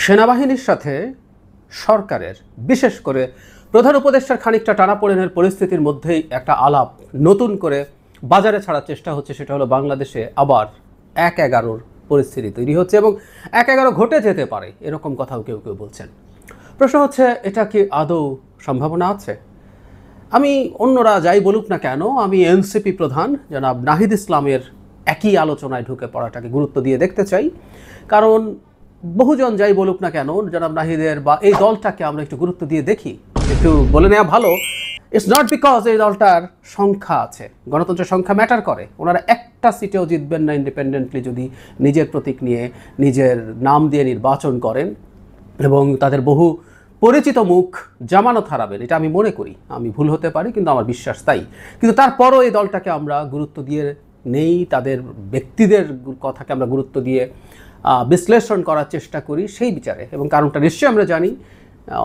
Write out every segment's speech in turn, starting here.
সেনাবাহিনীর সাথে সরকারের বিশেষ করে প্রধান উপদেষ্টার খানিকটা টানাপোড়েনের পরিস্থিতির মধ্যেই একটা আলাপ নতুন করে বাজারে ছাড়ার চেষ্টা হচ্ছে। সেটা হলো বাংলাদেশে আবার ১-১১ পরিস্থিতি তৈরি হচ্ছে এবং ১-১১ ঘটে যেতে পারে এরকম কথাও কেউ কেউ বলছেন। প্রশ্ন হচ্ছে, এটা কি আদৌ সম্ভাবনা আছে? আমি অন্যরা যাই বলুক না কেন, আমি এনসিপি প্রধান জনাব নাহিদ ইসলামের একই আলোচনায় ঢুকে পড়াটাকে গুরুত্ব দিয়ে দেখতে চাই। কারণ বহুজন যাই বলুক না কেন, জনাব নাহিদের বা এই দলটাকে আমরা একটু গুরুত্ব দিয়ে দেখি, একটু বলে নেওয়া ভালো। ইটস নট বিকজ এই দলটার সংখ্যা আছে, গণতন্ত্রের সংখ্যা ম্যাটার করে। ওনারা একটা সিটেও জিতবেন না ইন্ডিপেন্ডেন্টলি যদি নিজের প্রতীক নিয়ে নিজের নাম দিয়ে নির্বাচন করেন এবং তাদের বহু পরিচিত মুখ জামানত হারাবেন, এটা আমি মনে করি। আমি ভুল হতে পারি, কিন্তু আমার বিশ্বাস তাই। কিন্তু তারপরও এই দলটাকে আমরা গুরুত্ব দিয়ে নেই, তাদের ব্যক্তিদের কথাকে আমরা গুরুত্ব দিয়ে বিশ্লেষণ করার চেষ্টা করি সেই বিচারে, এবং কারণটা নিশ্চয়ই আমরা জানি।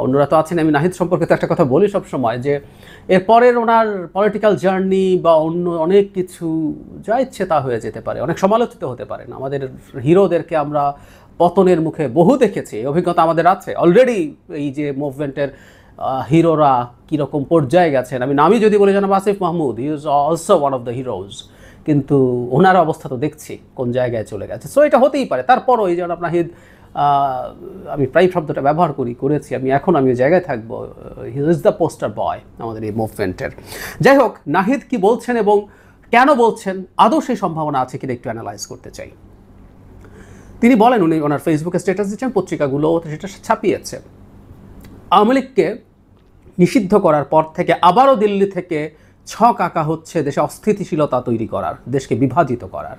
অন্যরা তো আছেন। আমি নাহিদ সম্পর্কে তো একটা কথা বলি সব সময়, যে এরপরের ওনার পলিটিক্যাল জার্নি বা অন্য অনেক কিছু যা ইচ্ছে তা হয়ে যেতে পারে, অনেক সমালোচিত হতে পারেন। আমাদের হিরোদেরকে আমরা পতনের মুখে বহু দেখেছি, অভিজ্ঞতা আমাদের আছে অলরেডি। এই যে মুভমেন্টের হিরোরা কীরকম পর্যায়ে গেছেন, আমি নামই যদি বলি জনাব Asif Mahmud, he is also one of the heroes, কিন্তু ওনার অবস্থা তো দেখছি কোন জায়গায় চলে গেছে। সো এটা হতেই পারে। তারপরও এই জনাব নাহিদ, আমি প্রায় শব্দটা ব্যবহার করেছি, আমি ওই জায়গায় থাকবো, হি ইজ দ্য পোস্টার বয় আমাদের এই মুভমেন্টের। যাই হোক, নাহিদ কি বলছেন এবং কেন বলছেন, আদৌ সেই সম্ভাবনা আছে কিনা একটু অ্যানালাইজ করতে চাই। তিনি বলেন, উনি ওনার ফেসবুকে স্ট্যাটাস দিচ্ছেন, পত্রিকাগুলো সেটা ছাপিয়েছে, আওয়ামী লীগকে নিষিদ্ধ করার পর থেকে আবারও দিল্লি থেকে ছক আঁকা হচ্ছে দেশে অস্থিতিশীলতা তৈরি করার, দেশকে বিভাজিত করার,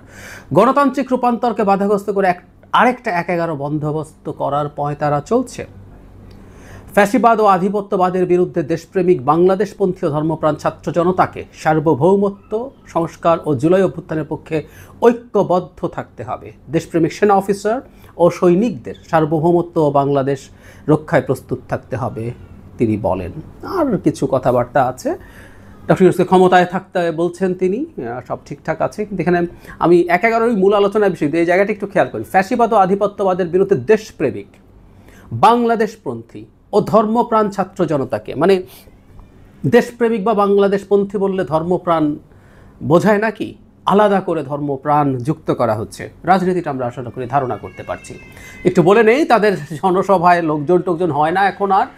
গণতান্ত্রিক রূপান্তরকে বাধাগ্রস্ত করে আরেকটা ১-১১ বন্দোবস্ত করার পয়তারা চলছে। ফ্যাসিবাদ ও আধিপত্যবাদের বিরুদ্ধে দেশপ্রেমিক বাংলাদেশপন্থী ও ধর্মপ্রাণ ছাত্র জনতাকে সার্বভৌমত্ব সংস্কার ও জুলাই অভ্যুত্থানের পক্ষে ঐক্যবদ্ধ থাকতে হবে। দেশপ্রেমিক সেনা অফিসার ও সৈনিকদের সার্বভৌমত্ব ও বাংলাদেশ রক্ষায় প্রস্তুত থাকতে হবে তিনি বলেন। আর কিছু কথাবার্তা আছে। ডক্টর ইউনূসকে ক্ষমতায় থাকতে বলছেন তিনি, সব ঠিকঠাক আছে। কিন্তু এখানে আমি ১-১১ মূল আলোচনার বিষয়, এই জায়গাটা একটু খেয়াল করি। ফ্যাসিবাদ ও আধিপত্যবাদের বিরুদ্ধে দেশপ্রেমিক বাংলাদেশপন্থী ও ধর্মপ্রাণ ছাত্র জনতাকে, মানে দেশপ্রেমিক বা বাংলাদেশপন্থী বললে ধর্মপ্রাণ বোঝায় নাকি? আলাদা করে ধর্মপ্রাণ যুক্ত করা হচ্ছে। রাজনীতিটা আমরা আশা করি ধারণা করতে পারছি। একটু বলে নেই, তাদের জনসভায় লোকজন হয় না এখন আর,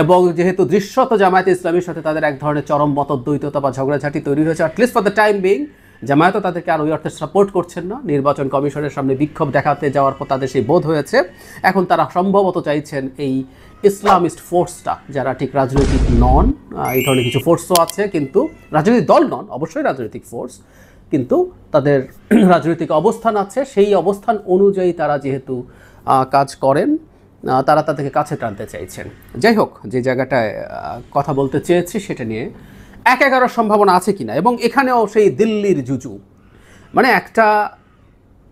এবং যেহেতু দৃশ্যত জামায়াতে ইসলামীর সাথে তাদের এক ধরনের চরম মতদ্বৈততা বা ঝগড়াঝাটি তৈরি হয়েছে, at least for the time being জামায়াতও তাদেরকে আর ওই অর্থে সাপোর্ট করছেন না। নির্বাচন কমিশনের সামনে বিক্ষোভ দেখাতে যাওয়ার পর তাদের সেই বোধ হয়েছে। এখন তারা সম্ভবত চাইছেন এই ইসলামিস্ট ফোর্সটা, যারা ঠিক রাজনৈতিক নন, এই ধরনের কিছু ফোর্সও আছে কিন্তু রাজনৈতিক দল নন, অবশ্যই রাজনৈতিক ফোর্স, কিন্তু তাদের রাজনৈতিক অবস্থান আছে। সেই অবস্থান অনুযায়ী তারা যেহেতু কাজ করেন, তারা তাদেরকে কাছে টানতে চাইছেন। যাই হোক, যে জায়গাটায় কথা বলতে চেয়েছি সেটা নিয়ে ১-১১ সম্ভাবনা আছে কিনা, এবং এখানেও সেই দিল্লির জুজু, মানে একটা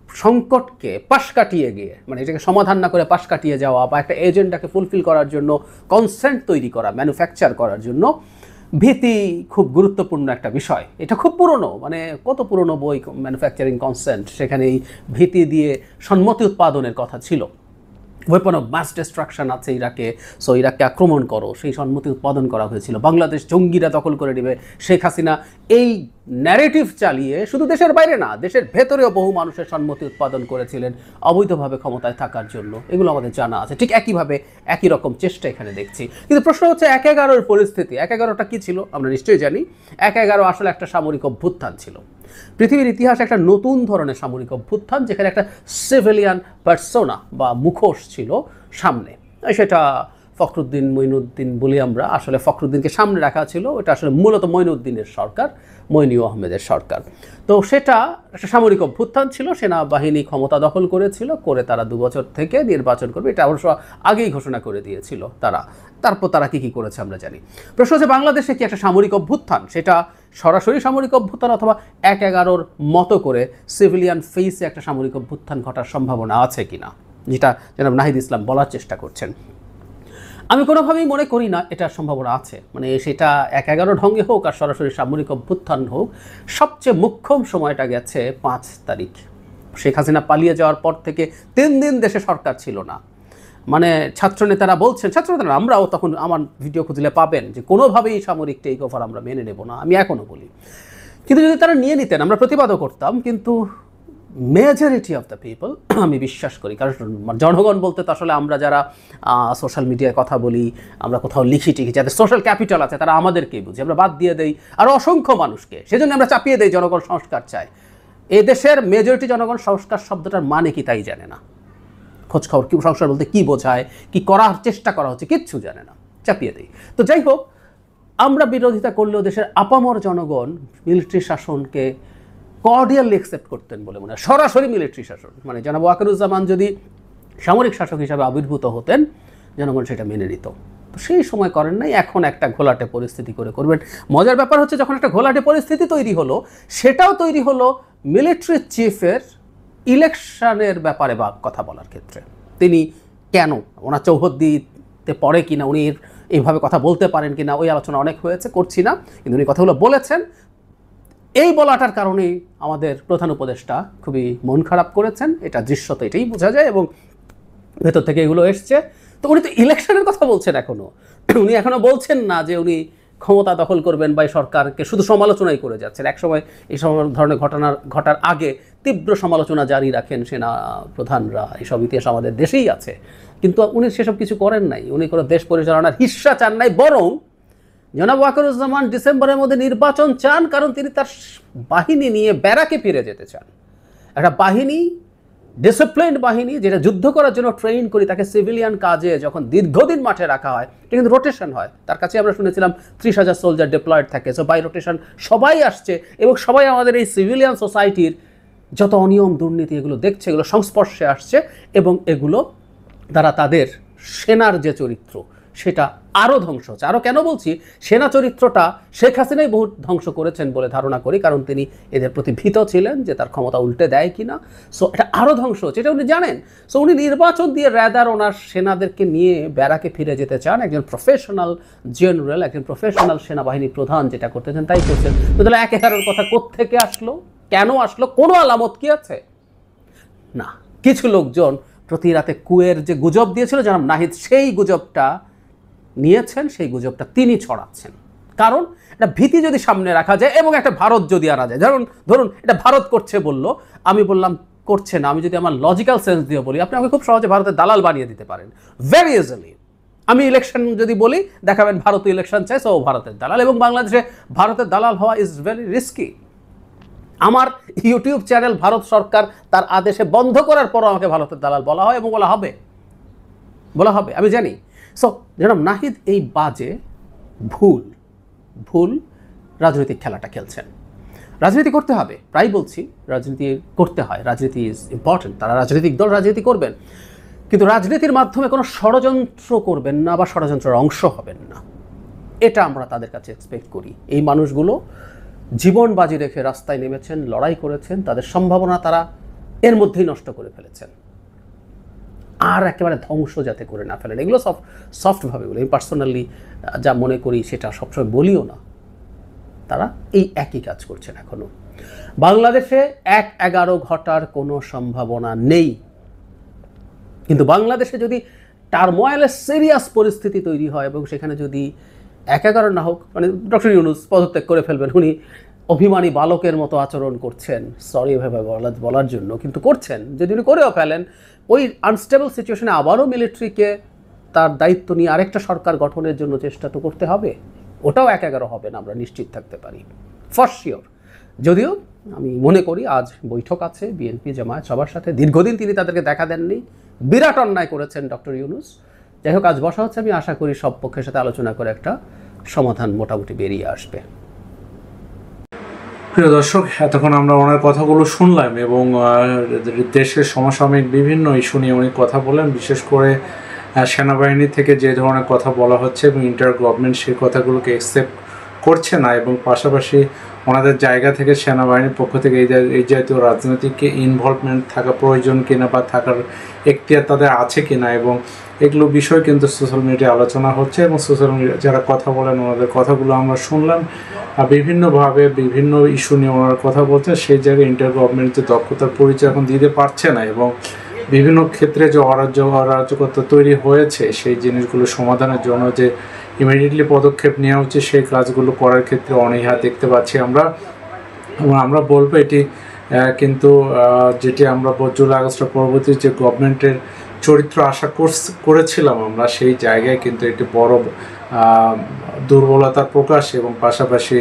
সংকটকে পাশ কাটিয়ে গিয়ে, মানে এটাকে সমাধান না করে পাশ কাটিয়ে যাওয়া, বা একটা এজেন্ডাকে ফুলফিল করার জন্য কনসেন্ট তৈরি করা, ম্যানুফ্যাকচার করার জন্য ভীতি খুব গুরুত্বপূর্ণ একটা বিষয়। এটা খুব পুরনো, মানে কত পুরনো বই, ম্যানুফ্যাকচারিং কনসেন্ট, সেখানে এই ভীতি দিয়ে সম্মতি উৎপাদনের কথা ছিল। ওয়েপন অফ মাস ডিস্ট্রাকশন আছে ইরাকে, সো ইরাককে আক্রমণ করো, সেই সম্মতি উৎপাদন করা হয়েছিল। বাংলাদেশ জঙ্গিরা দখল করে নেবে, শেখ হাসিনা এই ন্যারেটিভ চালিয়ে শুধু দেশের বাইরে না, দেশের ভেতরেও বহু মানুষের সম্মতি উৎপাদন করেছিলেন অবৈধভাবে ক্ষমতায় থাকার জন্য। এগুলো আমাদের জানা আছে। ঠিক একইভাবে একই রকম চেষ্টা এখানে দেখছি। কিন্তু প্রশ্ন হচ্ছে ১-১১ পরিস্থিতি। ১-১টা কী ছিল আমরা নিশ্চয়ই জানি। ১-১ আসলে একটা সামরিক অভ্যুত্থান ছিল। পৃথিবীর ইতিহাসে একটা নতুন ধরনের সামরিক অভ্যুত্থান, যেখানে একটা সিভিলিয়ান পার্সোনা বা মুখোশ ছিল সামনে। সেটা ফখরুদ্দিন মঈনুদ্দিন বলি আমরা, আসলে ফখরুদ্দিনকে সামনে রাখা ছিল। এটা আসলে মূলত মঈনুদ্দিনের সরকার, মঈনু আহমেদের সরকার। তো সেটা একটা সামরিক অভ্যুত্থান ছিল। সেনাবাহিনী ক্ষমতা দখল করেছিল, করে তারা 2 বছর থেকে নির্বাচন করবে, এটা অবশ্য আগেই ঘোষণা করে দিয়েছিল তারা। তারপর তারা কী করেছে আমরা জানি। প্রশ্ন হচ্ছে, বাংলাদেশে কি একটা সামরিক অভ্যুত্থান, সেটা সরাসরি সামরিক অভ্যুত্থান অথবা ১-১ মতো করে সিভিলিয়ান ফেসে একটা সামরিক অভ্যুত্থান ঘটার সম্ভাবনা আছে কিনা, যেটা জনাব নাহিদ ইসলাম বলার চেষ্টা করছেন। আমি কোনোভাবেই মনে করি না এটার সম্ভাবনা আছে। মানে সেটা ১-১ ঢঙ্গে হোক আর সরাসরি সামরিক অভ্যুত্থান হোক, সবচেয়ে মুখ্যম সময়টা গেছে ৫ তারিখ। শেখ হাসিনা পালিয়ে যাওয়ার পর থেকে 3 দিন দেশে সরকার ছিল না। মানে ছাত্রনেতারা বলছেন, ছাত্রনেতারা আমরাও তখন আমার ভিডিও খুঁজলে পাবেন যে কোনোভাবেই সামরিক টেক ওভার আমরা মেনে নেব না, আমি এখনও বলি। কিন্তু যদি তারা নিয়ে নিতেন আমরা প্রতিবাদও করতাম, কিন্তু মেজরিটি অফ দ্য পিপল আমি বিশ্বাস করি, কারণ জনগণ বলতে তো আসলে আমরা যারা সোশ্যাল মিডিয়ায় কথা বলি, আমরা কোথাও লিখি টিখি, যাদের সোশ্যাল ক্যাপিটাল আছে তারা আমাদেরকেই বুঝি, আমরা বাদ দিয়ে দেই আর অসংখ্য মানুষকে, সেজন্য আমরা চাপিয়ে দেই জনগণ সংস্কার চায়। এদেশের মেজরিটি জনগণ সংস্কার শব্দটার মানে কি তাই জানে না, খোঁজখবর কি সংস্কার বলতে কী বোঝায়, কি করার চেষ্টা করা হচ্ছে কিচ্ছু জানে না, চাপিয়ে দেই। তো যাই হোক, আমরা বিরোধিতা করলেও দেশের আপামর জনগণ মিলিটারি শাসনকে কর্ডিয়ালি অ্যাকসেপ্ট করতেন বলে মনে হয়, সরাসরি মিলিটারি শাসন, মানে জনাব ওয়াকারুজ্জামান যদি সামরিক শাসক হিসাবে আবির্ভূত হতেন জনগণ সেটা মেনে নিত। তো সেই সময় করেন নাই, এখন একটা ঘোলাটে পরিস্থিতি করে করবেন। মজার ব্যাপার হচ্ছে যখন একটা ঘোলাটে পরিস্থিতি তৈরি হলো, সেটাও তৈরি হলো মিলিটারি চিফের ইলেকশনের ব্যাপারে বা কথা বলার ক্ষেত্রে। তিনি কেন ওনার চৌহদ্দিতে পড়ে কিনা, উনি এইভাবে কথা বলতে পারেন কিনা, ওই আলোচনা অনেক হয়েছে, করছি না, কিন্তু উনি কথাগুলো বলেছেন। এই বলাটার কারণেই আমাদের প্রধান উপদেষ্টা খুবই মন খারাপ করেছেন, এটা দৃশ্যত এটাই বোঝা যায় এবং ভেতর থেকে এগুলো এসছে। তো উনি তো ইলেকশনের কথা বলছেন এখনও, উনি এখনও বলছেন না যে উনি ক্ষমতা দখল করবেন বা সরকারকে শুধু সমালোচনাই করে যাচ্ছেন। একসময় এই সব ধরনের ঘটার আগে তীব্র সমালোচনা জারি রাখেন সেনা প্রধানরা, এইসব ইতিহাস আমাদের দেশেই আছে, কিন্তু উনি সেসব কিছু করেন নাই। উনি কোনো দেশ পরিচালনার হিস্সা চান নাই, বরং জনাব ওয়াকারুজ্জামান ডিসেম্বরের মধ্যে নির্বাচন চান, কারণ তিনি তার বাহিনী নিয়ে ব্যারাকে ফিরে যেতে চান। একটা বাহিনী, ডিসিপ্লিনড বাহিনী, যেটা যুদ্ধ করার জন্য ট্রেন করি, তাকে সিভিলিয়ান কাজে যখন দীর্ঘদিন মাঠে রাখা হয়, এটা কিন্তু রোটেশন হয়। তার কাছে আমরা শুনেছিলাম 30,000 সোলজার ডিপ্লয়েড থাকে, সো বাই রোটেশন সবাই আসছে এবং সবাই আমাদের এই সিভিলিয়ান সোসাইটির যত অনিয়ম দুর্নীতি এগুলো দেখছে, এগুলো সংস্পর্শে আসছে এবং এগুলো দ্বারা তাদের সেনার যে চরিত্র সেটা আরও ধ্বংস হচ্ছে। আরও কেন বলছি, সেনা চরিত্রটা শেখ হাসিনাই বহু ধ্বংস করেছেন বলে ধারণা করি, কারণ তিনি এদের প্রতি ভীত ছিলেন যে তার ক্ষমতা উল্টে দেয় কিনা। সো এটা আরও ধ্বংস হচ্ছে, এটা উনি জানেন। সো উনি নির্বাচন দিয়ে র্যাদার ওনার সেনাদেরকে নিয়ে ব্যারাকে ফিরে যেতে চান। একজন প্রফেশনাল জেনারেল, একজন প্রফেশনাল সেনাবাহিনী প্রধান যেটা করতে চান তাই করছেন। তো তাহলে 1/11 কথা কোত্থেকে আসলো, কেন আসলো, কোনো আলামত কি আছে? না। কিছু লোকজন প্রতি রাতে কুয়ের যে গুজব দিয়েছিল জনাব নাহিদ, সেই গুজবটা নিয়েছেন, সেই গুজবটা তিনি ছড়াচ্ছেন। কারণ একটা ভীতি যদি সামনে রাখা যায় এবং একটা ভারত যদি আনা যায়, ধরুন এটা ভারত করছে বললো, আমি বললাম করছে না, আমি যদি আমার লজিক্যাল সেন্স দিয়ে বলি, আপনি আমাকে খুব সহজে ভারতের দালাল বানিয়ে দিতে পারেন ভেরি ইজিলি। আমি ইলেকশন যদি বলি, দেখাবেন ভারত ইলেকশন চাই, সো ভারতের দালাল। এবং বাংলাদেশে ভারতের দালাল হওয়া ইজ ভেরি রিস্কি। আমার ইউটিউব চ্যানেল ভারত সরকার তার আদেশে বন্ধ করার পরও আমাকে ভারতের দালাল বলা হয় এবং বলা হবে, আমি জানি। সো জনাব নাহিদ এই বাজে ভুল রাজনৈতিক খেলাটা খেলছেন। রাজনীতি করতে হবে, প্রায় বলছি রাজনীতি করতে হয়, রাজনীতি ইজ ইম্পর্টেন্ট, তারা রাজনৈতিক দল রাজনীতি করবেন, কিন্তু রাজনীতির মাধ্যমে কোনো ষড়যন্ত্র করবেন না বা ষড়যন্ত্রের অংশ হবেন না, এটা আমরা তাদের কাছে এক্সপেক্ট করি। এই মানুষগুলো জীবন বাজি রেখে রাস্তায় নেমেছেন, লড়াই করেছেন, তাদের সম্ভাবনা তারা এর মধ্যেই নষ্ট করে ফেলেছেন, আর একেবারে ধ্বংস যাতে করে না ফেলেন। এগুলো সফটভাবে বলি, আমি পার্সোনালি যা মনে করি সেটা সবসময় বলিও না। তারা এই একই কাজ করছেন এখনও। বাংলাদেশে 1/11 ঘটার কোনো সম্ভাবনা নেই, কিন্তু বাংলাদেশে যদি টার্মোয়েলের সিরিয়াস পরিস্থিতি তৈরি হয় এবং সেখানে যদি 1/11 না হোক, মানে ডক্টর ইউনূস পদত্যাগ করে ফেলবেন, উনি অভিমানী বালকের মতো আচরণ করছেন, সরি এভাবে বলার জন্য, কিন্তু করছেন, যদি উনি করেও ফেলেন, ওই আনস্টেবল সিচুয়েশনে আবারও মিলিটারিকে তার দায়িত্ব নিয়ে আরেকটা সরকার গঠনের জন্য চেষ্টা তো করতে হবে। ওটাও 1/11 হবে না, আমরা নিশ্চিত থাকতে পারি ফর শিওর। যদিও আমি মনে করি আজ বৈঠক আছে বিএনপি জামায়াত সবার সাথে, দীর্ঘদিন তিনি তাদেরকে দেখা দেননি, বিরাট অন্যায় করেছেন ডক্টর ইউনূস। যাই হোক, আজ বসা হচ্ছে, আমি আশা করি সব পক্ষের সাথে আলোচনা করে একটা সমাধান মোটামুটি বেরিয়ে আসবে। প্রিয় দর্শক, এতক্ষণ আমরা ওনার কথাগুলো শুনলাম এবং দেশের সমসাময়িক বিভিন্ন ইস্যু নিয়ে উনি কথা বলেন, বিশেষ করে সেনাবাহিনী থেকে যে ধরনের কথা বলা হচ্ছে এবং ইন্টার গভর্নমেন্ট সেই কথাগুলোকে অ্যাকসেপ্ট করছে না, এবং পাশাপাশি ওনাদের জায়গা থেকে সেনাবাহিনীর পক্ষ থেকে এই জাতীয় রাজনৈতিক ইনভলভমেন্ট থাকা প্রয়োজন কিনা বা থাকার এখতিয়ার তাদের আছে কিনা, এবং এগুলো বিষয় কিন্তু সোশ্যাল মিডিয়ায় আলোচনা হচ্ছে এবং সোশ্যাল মিডিয়া যারা কথা বলেন ওনাদের কথাগুলো আমরা শুনলাম। বিভিন্নভাবে বিভিন্ন ইস্যু নিয়ে ওনারা কথা বলছেন, সেই জায়গায় ইন্টার গভর্নমেন্ট যে দক্ষতার পরিচয় এখন দিতে পারছে না এবং বিভিন্ন ক্ষেত্রে যে অরাজকতা তৈরি হয়েছে সেই জিনিসগুলো সমাধানের জন্য যে ইমিডিয়েটলি পদক্ষেপ নেওয়া উচিত সেই কাজগুলো করার ক্ষেত্রে অনীহা দেখতে পাচ্ছি আমরা। এবং আমরা বলবো এটি কিন্তু যেটি আমরা জুলাই আগস্টের পরবর্তী যে গভর্নমেন্টের চরিত্র আশা করেছিলাম আমরা, সেই জায়গায় কিন্তু একটি বড় দুর্বলতার প্রকাশ এবং পাশাপাশি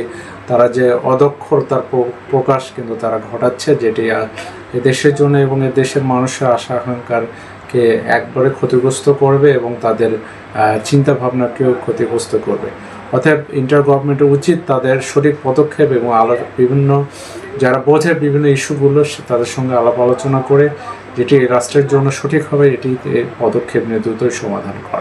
তারা যে অদক্ষতার প্রকাশ কিন্তু তারা ঘটাচ্ছে, যেটি এদেশের জন্য এবং এদেশের মানুষের আশা আকাঙ্ক্ষাকে একবারে ক্ষতিগ্রস্ত করবে এবং তাদের চিন্তা ভাবনাকেও ক্ষতিগ্রস্ত করবে। অতএব ইন্টার গভর্নমেন্টের উচিত তাদের সঠিক পদক্ষেপ এবং বিভিন্ন যারা বোঝে বিভিন্ন ইস্যুগুলো তাদের সঙ্গে আলাপ আলোচনা করে যেটি রাষ্ট্রের জন্য সঠিক হবে এটি পদক্ষেপ নিয়ে দ্রুতই সমাধান করা।